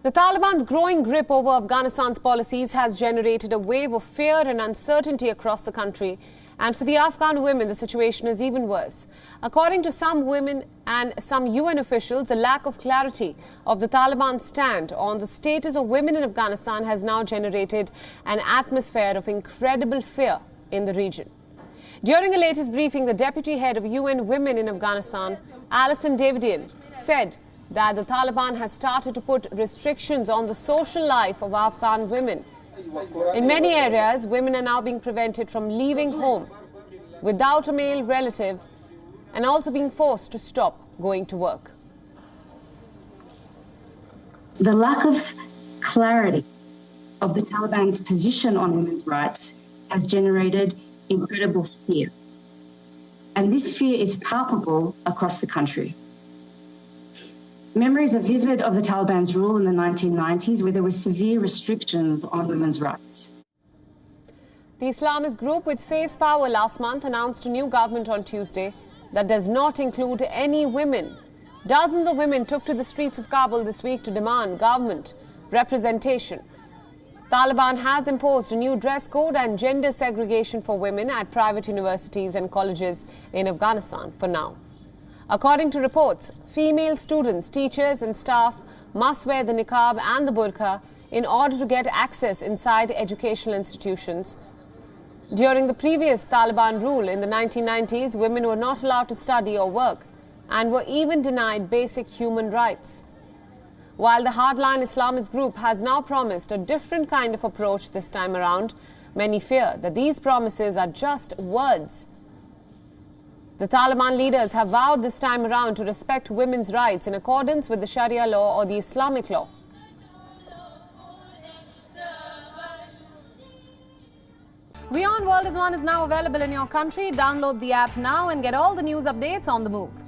The Taliban's growing grip over Afghanistan's policies has generated a wave of fear and uncertainty across the country. And for the Afghan women, the situation is even worse. According to some women and some UN officials, the lack of clarity of the Taliban's stand on the status of women in Afghanistan has now generated an atmosphere of incredible fear in the region. During a latest briefing, the deputy head of UN Women in Afghanistan, Alison Davidian, said that the Taliban has started to put restrictions on the social life of Afghan women. In many areas, women are now being prevented from leaving home without a male relative and also being forced to stop going to work. The lack of clarity of the Taliban's position on women's rights has generated incredible fear. And this fear is palpable across the country. Memories are vivid of the Taliban's rule in the 1990s, where there were severe restrictions on women's rights. The Islamist group, which seized power last month, announced a new government on Tuesday that does not include any women. Dozens of women took to the streets of Kabul this week to demand government representation. Taliban has imposed a new dress code and gender segregation for women at private universities and colleges in Afghanistan for now. According to reports, female students, teachers and staff must wear the niqab and the burqa in order to get access inside educational institutions. During the previous Taliban rule in the 1990s, women were not allowed to study or work and were even denied basic human rights. While the hardline Islamist group has now promised a different kind of approach this time around, many fear that these promises are just words. The Taliban leaders have vowed this time around to respect women's rights in accordance with the Sharia law or the Islamic law. WION World is now available in your country. Download the app now and get all the news updates on the move.